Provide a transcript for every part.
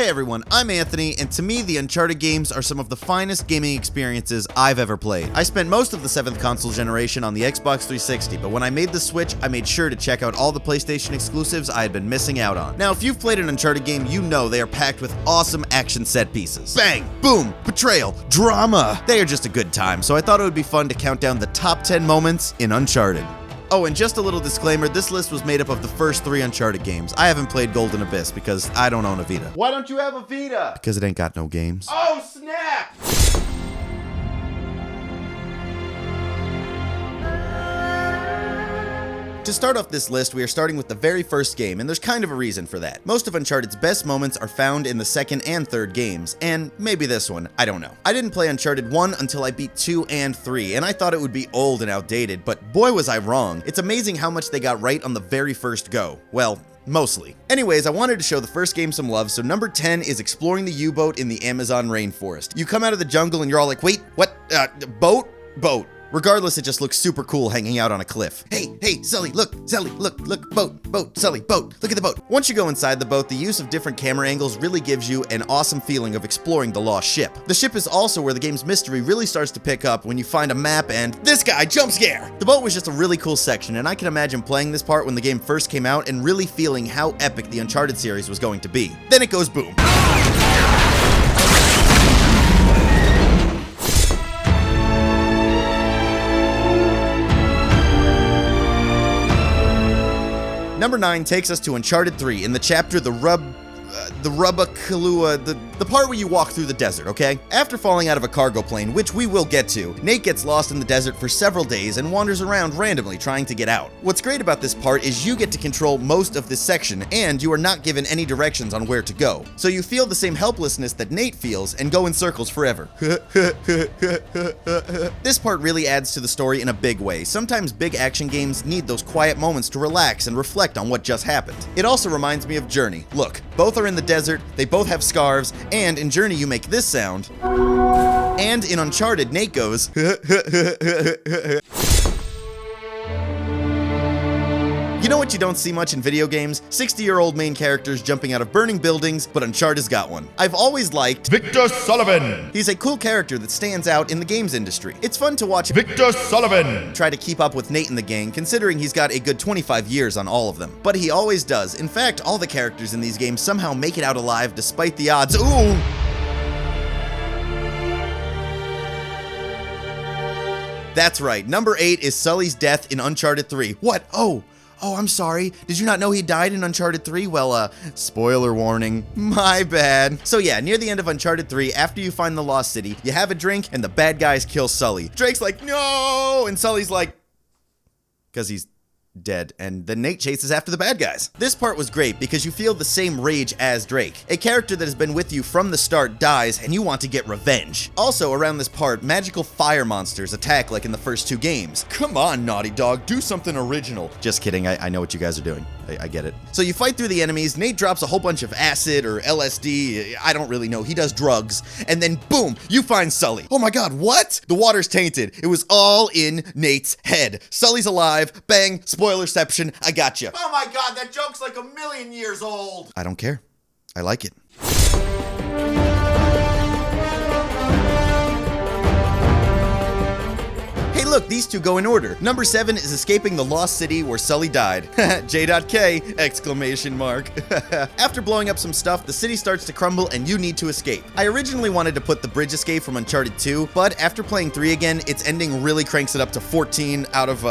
Hey everyone, I'm Anthony, and to me, the Uncharted games are some of the finest gaming experiences I've ever played. I spent most of the 7th console generation on the Xbox 360, but when I made the switch, I made sure to check out all the PlayStation exclusives I had been missing out on. Now, if you've played an Uncharted game, you know they are packed with awesome action set pieces. Bang, boom, betrayal, drama. They are just a good time, so I thought it would be fun to count down the top 10 moments in Uncharted. Oh, and just a little disclaimer, this list was made up of the first 3 Uncharted games. I haven't played Golden Abyss because I don't own a Vita. Why don't you have a Vita? Because it ain't got no games. Oh, snap! To start off this list, we are starting with the very first game, and there's kind of a reason for that. Most of Uncharted's best moments are found in the second and third games, and maybe this one, I don't know. I didn't play Uncharted 1 until I beat 2 and 3, and I thought it would be old and outdated, but boy was I wrong. It's amazing how much they got right on the very first go. Well, mostly. Anyways, I wanted to show the first game some love, so number 10 is exploring the Uboat in the Amazon rainforest. You come out of the jungle and you're all like, wait, what? Boat? Regardless, it just looks super cool hanging out on a cliff. Hey, Sully, look, boat, Sully, boat, look at the boat. Once you go inside the boat, the use of different camera angles really gives you an awesome feeling of exploring the lost ship. The ship is also where the game's mystery really starts to pick up when you find a map and this guy, jump scare! The boat was just a really cool section, and I can imagine playing this part when the game first came out and really feeling how epic the Uncharted series was going to be. Then it goes boom. Number 9 takes us to Uncharted 3 in the chapter the Rubakalua, the part where you walk through the desert, okay? After falling out of a cargo plane, which we will get to, Nate gets lost in the desert for several days and wanders around randomly trying to get out. What's great about this part is you get to control most of this section, and you are not given any directions on where to go. So you feel the same helplessness that Nate feels and go in circles forever. This part really adds to the story in a big way. Sometimes big action games need those quiet moments to relax and reflect on what just happened. It also reminds me of Journey. Look, both are in the desert, they both have scarves, and in Journey you make this sound. And in Uncharted, Nate goes, You know what you don't see much in video games? 60-year-old main characters jumping out of burning buildings, but Uncharted's got one. I've always liked Victor Sullivan! He's a cool character that stands out in the games industry. It's fun to watch Victor Sullivan! Try to keep up with Nate and the gang, considering he's got a good 25 years on all of them. But he always does. In fact, all the characters in these games somehow make it out alive despite the odds. Ooh! That's right, number 8 is Sullys Death in Uncharted 3. What? Oh, I'm sorry. Did you not know he died in Uncharted 3? Well, spoiler warning. My bad. So yeah, near the end of Uncharted 3, after you find the lost city, you have a drink and the bad guys kill Sully. Drake's like, no! And Sully's like, because he's dead, and then Nate chases after the bad guys. This part was great because you feel the same rage as Drake. A character that has been with you from the start dies and you want to get revenge. Also, around this part, magical fire monsters attack like in the first 2 games. Come on, Naughty Dog, do something original. Just kidding, I know what you guys are doing. I get it. So you fight through the enemies, Nate drops a whole bunch of acid or LSD, I don't really know, he does drugs, and then boom, you find Sully. Oh my god, what? The water's tainted. It was all in Nate's head. Sully's alive, bang, spoilerception, I gotcha. Oh my god, that joke's like 1,000,000 years old! I don't care. I like it. Hey look, these two go in order. Number 7 is escaping the lost city where Sully died. J.K! Exclamation mark. After blowing up some stuff, the city starts to crumble and you need to escape. I originally wanted to put the bridge escape from Uncharted 2, but after playing 3 again, its ending really cranks it up to 14 out of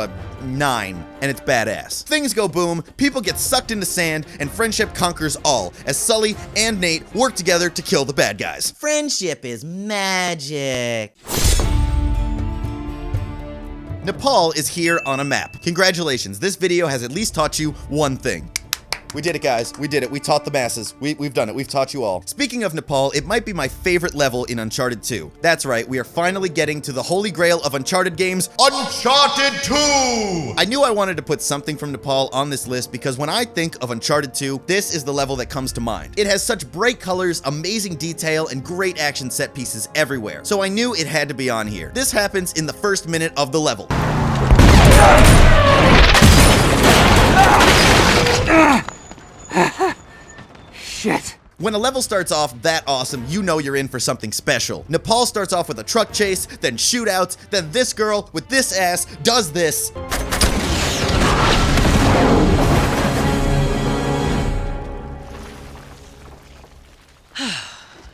9, and it's badass. Things go boom, people get sucked into sand, and friendship conquers all, as Sully and Nate work together to kill the bad guys. Friendship is magic. Nepal is here on a map. Congratulations, this video has at least taught you one thing. We did it, guys. We did it. We taught the masses. We've done it. We've taught you all. Speaking of Nepal, it might be my favorite level in Uncharted 2. That's right, we are finally getting to the holy grail of Uncharted games, Uncharted 2! I knew I wanted to put something from Nepal on this list because when I think of Uncharted 2, this is the level that comes to mind. It has such bright colors, amazing detail, and great action set pieces everywhere. So I knew it had to be on here. This happens in the first minute of the level. Shit. When a level starts off that awesome, you know you're in for something special. Nepal starts off with a truck chase, then shootouts, then this girl with this ass does this.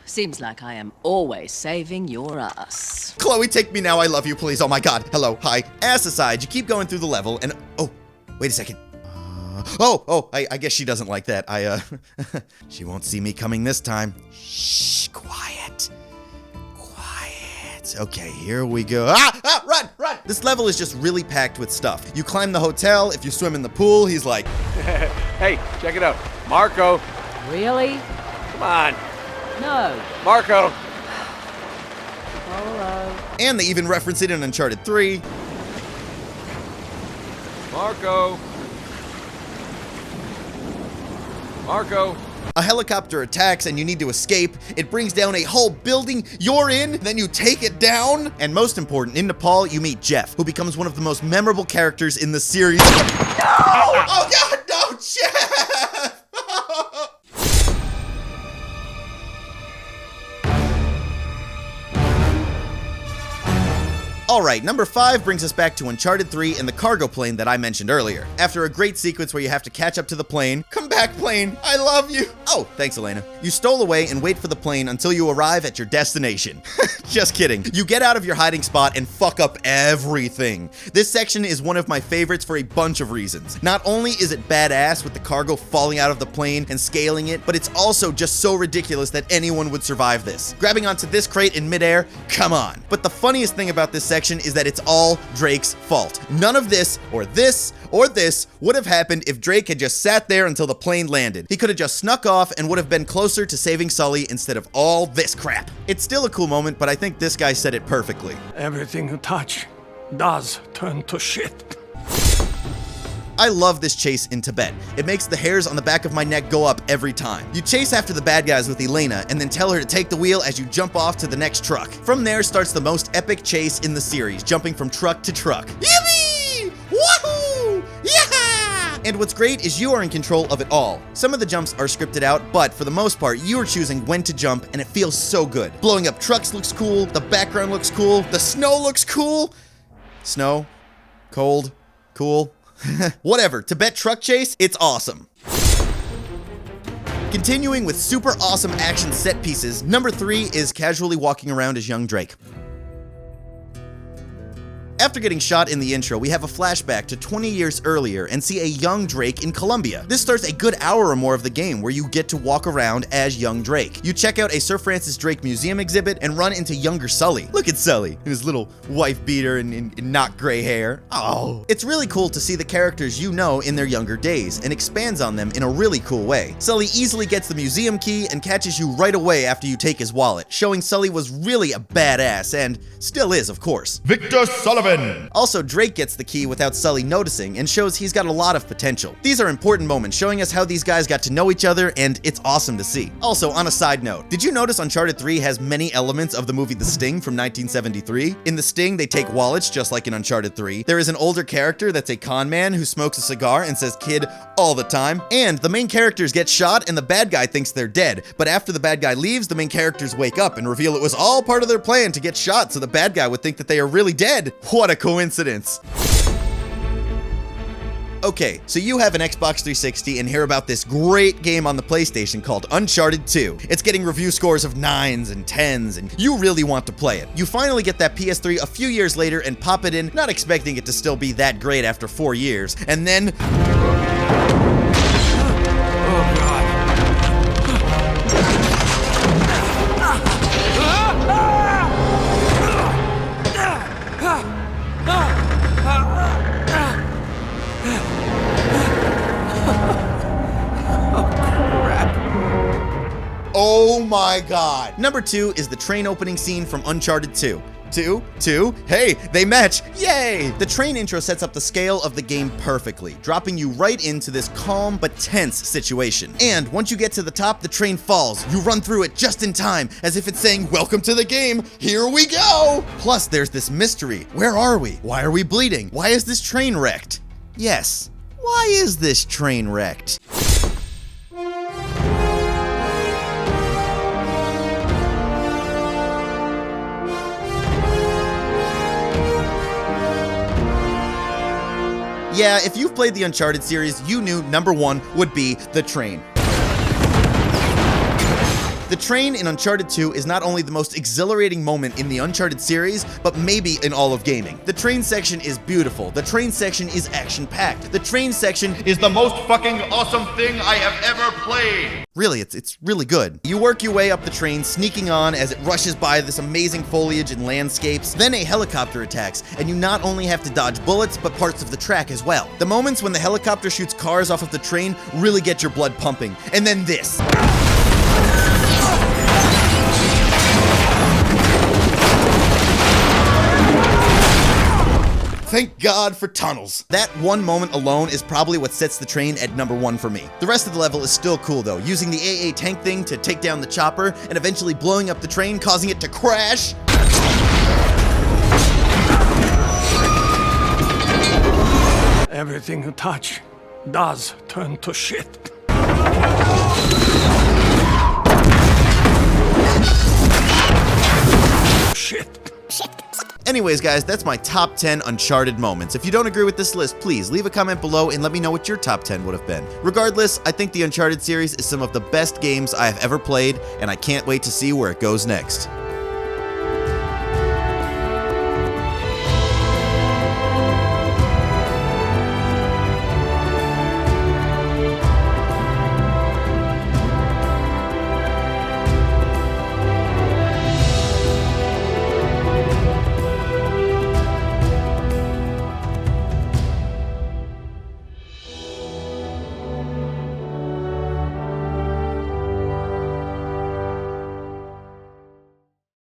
Seems like I am always saving your ass. Chloe, take me now, I love you, please. Oh my god. Hello, hi. Ass aside, you keep going through the level and... Oh, wait a second. I guess she doesn't like that. She won't see me coming this time. Shh, quiet. Quiet. Okay, here we go. Run! This level is just really packed with stuff. You climb the hotel, if you swim in the pool, he's like... Hey, check it out. Marco. Really? Come on. No. Marco. Hello. And they even reference it in Uncharted 3. Marco. Marco. A helicopter attacks and you need to escape. It brings down a whole building you're in, then you take it down. And most important, in Nepal, you meet Jeff, who becomes one of the most memorable characters in the series. No! Oh god, no, Jeff! Alright, number 5 brings us back to Uncharted 3 in the cargo plane that I mentioned earlier. After a great sequence where you have to catch up to the plane, come back plane, I love you. Oh, thanks Elena. You stole away and wait for the plane until you arrive at your destination. Just kidding. You get out of your hiding spot and fuck up everything. This section is one of my favorites for a bunch of reasons. Not only is it badass with the cargo falling out of the plane and scaling it, but it's also just so ridiculous that anyone would survive this. Grabbing onto this crate in midair, come on. But the funniest thing about this section is that it's all Drake's fault. None of this, or this, or this would have happened if Drake had just sat there until the plane landed. He could have just snuck off and would have been closer to saving Sully instead of all this crap. It's still a cool moment, but I think this guy said it perfectly. Everything you touch does turn to shit. I love this chase in Tibet. It makes the hairs on the back of my neck go up every time. You chase after the bad guys with Elena and then tell her to take the wheel as you jump off to the next truck. From there starts the most epic chase in the series, jumping from truck to truck. Yippee! Woohoo! Yeah! And what's great is you are in control of it all. Some of the jumps are scripted out, but for the most part, you are choosing when to jump and it feels so good. Blowing up trucks looks cool, the background looks cool, the snow looks cool. Snow? Cold? Cool? Whatever, Tibet truck chase, it's awesome. Continuing with super awesome action set pieces, number 3 is casually walking around as young Drake. After getting shot in the intro, we have a flashback to 20 years earlier and see a young Drake in Colombia. This starts a good hour or more of the game where you get to walk around as young Drake. You check out a Sir Francis Drake museum exhibit and run into younger Sully. Look at Sully in his little wife beater and not gray hair. Oh. It's really cool to see the characters you know in their younger days and expands on them in a really cool way. Sully easily gets the museum key and catches you right away after you take his wallet, showing Sully was really a badass and still is, of course. Victor Sullivan. Also, Drake gets the key without Sully noticing and shows he's got a lot of potential. These are important moments showing us how these guys got to know each other, and it's awesome to see. Also, on a side note, did you notice Uncharted 3 has many elements of the movie The Sting from 1973? In The Sting, they take wallets just like in Uncharted 3. There is an older character that's a con man who smokes a cigar and says kid all the time. And the main characters get shot and the bad guy thinks they're dead. But after the bad guy leaves, the main characters wake up and reveal it was all part of their plan to get shot so the bad guy would think that they are really dead. What a coincidence. Okay, so you have an Xbox 360 and hear about this great game on the PlayStation called Uncharted 2. It's getting review scores of 9s and 10s, and you really want to play it. You finally get that PS3 a few years later and pop it in, not expecting it to still be that great after 4 years, and then... Oh my god. Number 2 is the train opening scene from Uncharted 2. Two, hey, they match, yay! The train intro sets up the scale of the game perfectly, dropping you right into this calm but tense situation. And once you get to the top, the train falls. You run through it just in time, as if it's saying, welcome to the game, here we go! Plus, there's this mystery. Where are we? Why are we bleeding? Why is this train wrecked? Yes, why is this train wrecked? Yeah, if you've played the Uncharted series, you knew number one would be the train. The train in Uncharted 2 is not only the most exhilarating moment in the Uncharted series, but maybe in all of gaming. The train section is beautiful. The train section is action-packed. The train section Is the most fucking awesome thing I have ever played. really, it's really good. You work your way up the train, sneaking on as it rushes by this amazing foliage and landscapes. Then a helicopter attacks, and you not only have to dodge bullets, but parts of the track as well. The moments when the helicopter shoots cars off of the train really get your blood pumping. And then this. Thank God for tunnels. That one moment alone is probably what sets the train at number one for me. The rest of the level is still cool though, using the AA tank thing to take down the chopper and eventually blowing up the train, causing it to crash. Everything you touch does turn to shit. Shit. Anyways guys, that's my top 10 Uncharted moments. If you don't agree with this list, please leave a comment below and let me know what your top 10 would have been. Regardless, I think the Uncharted series is some of the best games I have ever played, and I can't wait to see where it goes next.